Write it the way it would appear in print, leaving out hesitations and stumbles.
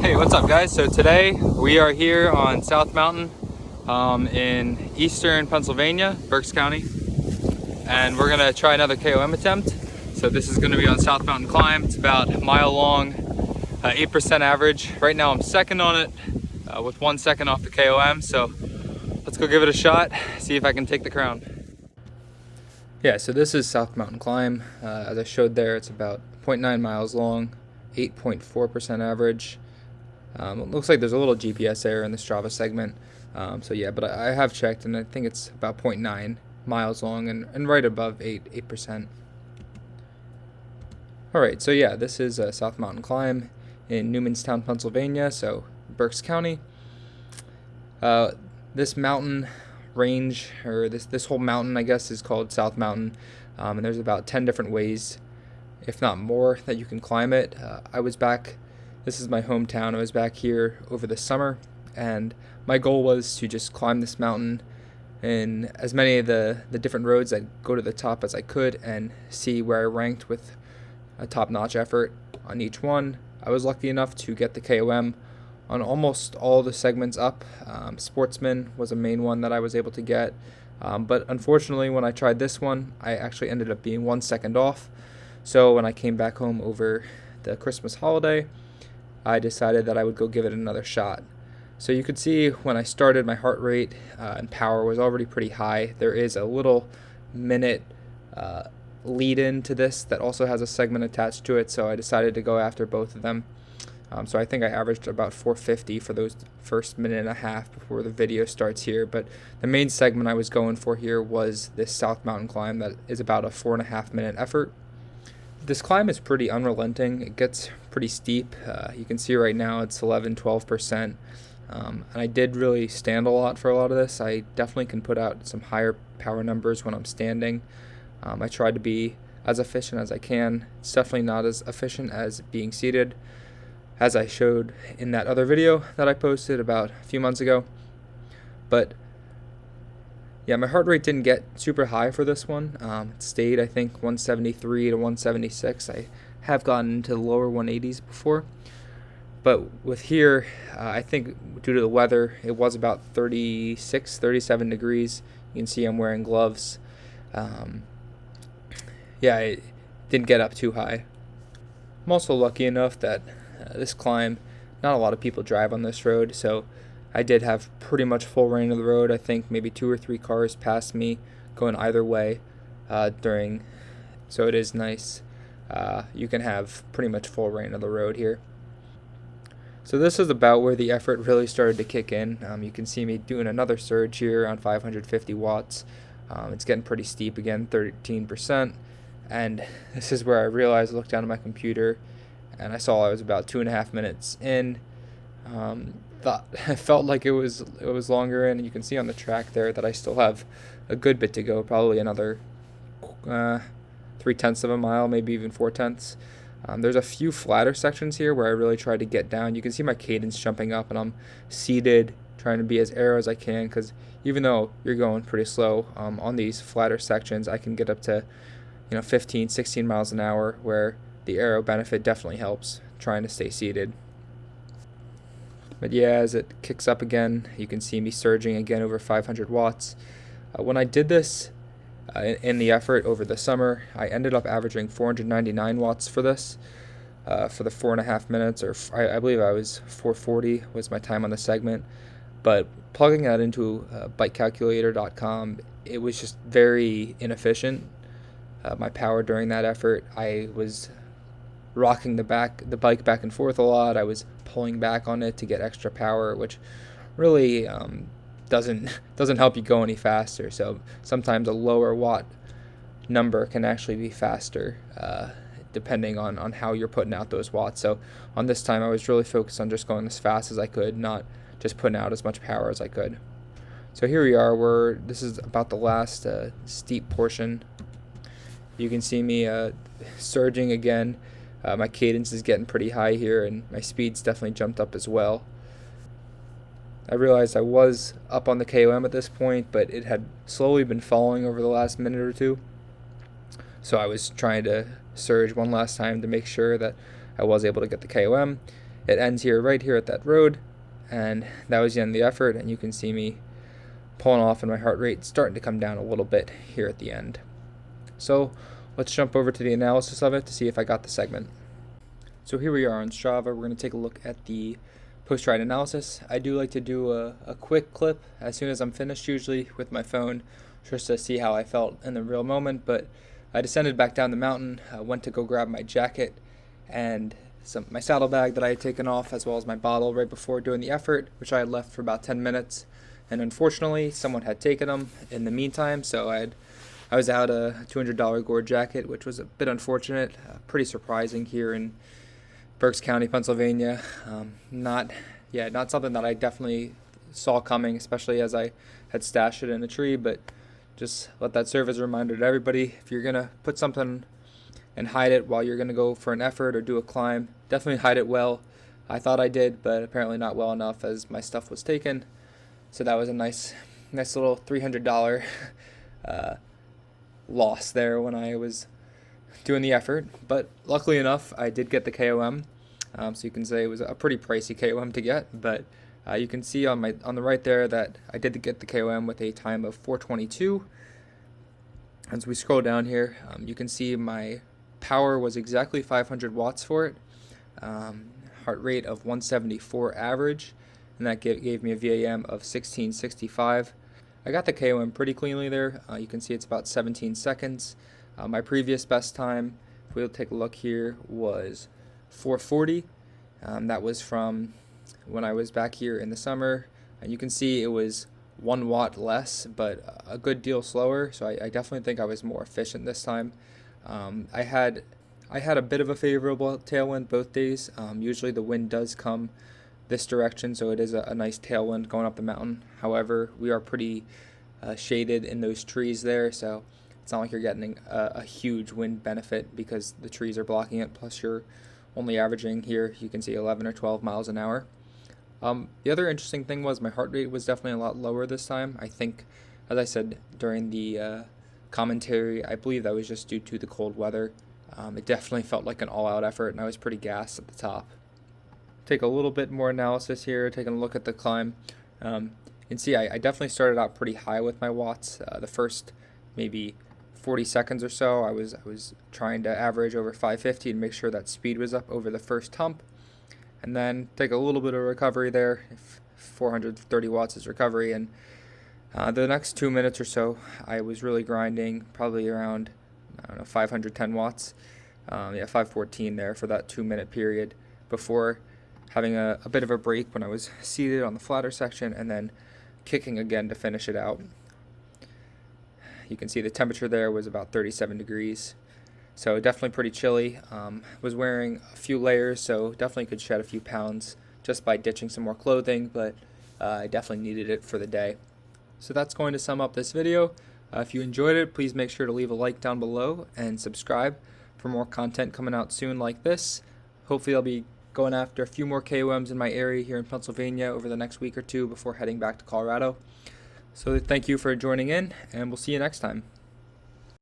Hey, what's up guys? So today we are here on South Mountain in eastern Pennsylvania, Berks County, and we're gonna try another KOM attempt. So this is gonna be on South Mountain Climb. It's about a mile long, 8% average. Right now I'm second on it with 1 second off the KOM. So let's go give it a shot, see if I can take the crown. Yeah, so this is South Mountain Climb. As I showed there, it's about 0.9 miles long, 8.4% average. It looks like there's a little GPS error in the Strava segment. So yeah, but I have checked and I think it's about 0.9 miles long and right above 8%. Alright, so yeah, this is South Mountain Climb in Newmanstown, Pennsylvania, so Berks County. This mountain range, or this whole mountain, I guess, is called South Mountain, and there's about 10 different ways, if not more, that you can climb it. This is my hometown. I was back here over the summer, and my goal was to just climb this mountain in as many of the different roads that go to the top as I could and see where I ranked with a top-notch effort on each one. I was lucky enough to get the KOM on almost all the segments up. Sportsman was a main one that I was able to get, but unfortunately when I tried this one, I actually ended up being 1 second off. So when I came back home over the Christmas holiday, I decided that I would go give it another shot. So you could see when I started, my heart rate and power was already pretty high. There is a little minute lead in to this that also has a segment attached to it, so I decided to go after both of them. So I think I averaged about 450 for those first minute and a half before the video starts here, but the main segment I was going for here was this South Mountain climb that is about a 4.5 minute effort. This climb is pretty unrelenting. It gets pretty steep. You can see right now it's 11-12%. And I did really stand a lot for a lot of this. I definitely can put out some higher power numbers when I'm standing. I try to be as efficient as I can. It's definitely not as efficient as being seated, as I showed in that other video that I posted about a few months ago. But yeah, my heart rate didn't get super high for this one. It stayed, I think, 173 to 176. I have gotten into the lower 180s before. But with here, I think due to the weather, it was about 36, 37 degrees. You can see I'm wearing gloves. Yeah, it didn't get up too high. I'm also lucky enough that this climb, not a lot of people drive on this road, so I did have pretty much full reign of the road. I think maybe 2 or 3 cars passed me going either way so it is nice. You can have pretty much full reign of the road here. So this is about where the effort really started to kick in. You can see me doing another surge here around 550 watts. It's getting pretty steep again, 13%. And this is where I realized, I looked down at my computer, and I saw I was about 2.5 minutes in. I felt like it was longer in, and you can see on the track there that I still have a good bit to go, probably another 3/10 of a mile, maybe even 4/10. There's a few flatter sections here where I really tried to get down. You can see my cadence jumping up, and I'm seated, trying to be as aero as I can, because even though you're going pretty slow on these flatter sections, I can get up to 15, 16 miles an hour, where the aero benefit definitely helps trying to stay seated. But yeah, as it kicks up again, you can see me surging again over 500 watts. When I did this in the effort over the summer, I ended up averaging 499 watts for this, for the 4.5 minutes, or I believe I was 440 was my time on the segment. But plugging that into bikecalculator.com, it was just very inefficient. My power during that effort, I was rocking the bike back and forth a lot. I was pulling back on it to get extra power, which really doesn't help you go any faster. So sometimes a lower watt number can actually be faster, depending on how you're putting out those watts. So on this time, I was really focused on just going as fast as I could, not just putting out as much power as I could. So here we are. This is about the last steep portion. You can see me surging again. My cadence is getting pretty high here, and my speed's definitely jumped up as well. I realized I was up on the KOM at this point, but it had slowly been falling over the last minute or two. So I was trying to surge one last time to make sure that I was able to get the KOM. it ends here, right here at that road, and that was the end of the effort. And you can see me pulling off and my heart rate starting to come down a little bit here at the end. So let's jump over to the analysis of it to see if I got the segment. So here we are on Strava. We're going to take a look at the post-ride analysis. I do like to do a quick clip as soon as I'm finished, usually with my phone, just to see how I felt in the real moment. But I descended back down the mountain, went to go grab my jacket and my saddlebag that I had taken off, as well as my bottle right before doing the effort, which I had left for about 10 minutes. And unfortunately, someone had taken them in the meantime, so I was out a $200 Gore jacket, which was a bit unfortunate, pretty surprising here in Berks County, Pennsylvania. Not something that I definitely saw coming, especially as I had stashed it in a tree, but just let that serve as a reminder to everybody. If you're going to put something and hide it while you're going to go for an effort or do a climb, definitely hide it well. I thought I did, but apparently not well enough, as my stuff was taken. So that was a nice little $300 loss there when I was doing the effort. But luckily enough, I did get the KOM. So you can say it was a pretty pricey KOM to get, but you can see on the right there that I did get the KOM with a time of 4:22. As we scroll down here, you can see my power was exactly 500 watts for it. Heart rate of 174 average, and that gave me a VAM of 1665. I got the KOM pretty cleanly there. You can see it's about 17 seconds. My previous best time, if we'll take a look here, was 4:40. That was from when I was back here in the summer, and you can see it was 1 watt less, but a good deal slower. So I definitely think I was more efficient this time. I had a bit of a favorable tailwind both days. Usually the wind does come this direction, so it is a nice tailwind going up the mountain. However, we are pretty shaded in those trees there, so it's not like you're getting a huge wind benefit because the trees are blocking it, plus you're only averaging here, you can see 11 or 12 miles an hour. The other interesting thing was my heart rate was definitely a lot lower this time. I think, as I said during the commentary, I believe that was just due to the cold weather. It definitely felt like an all-out effort, and I was pretty gassed at the top. Take a little bit more analysis here, taking a look at the climb. You can see I definitely started out pretty high with my watts. The first maybe 40 seconds or so, I was trying to average over 550 and make sure that speed was up over the first hump. And then take a little bit of recovery there. 430 watts is recovery, and the next 2 minutes or so, I was really grinding, probably around 510 watts. 514 there for that 2-minute period before having a bit of a break when I was seated on the flatter section, and then kicking again to finish it out. You can see the temperature there was about 37 degrees. So definitely pretty chilly. Was wearing a few layers, so definitely could shed a few pounds just by ditching some more clothing, but I definitely needed it for the day. So that's going to sum up this video. If you enjoyed it, please make sure to leave a like down below and subscribe for more content coming out soon like this. Hopefully I'll be going after a few more KOMs in my area here in Pennsylvania over the next week or two before heading back to Colorado. So thank you for joining in, and we'll see you next time.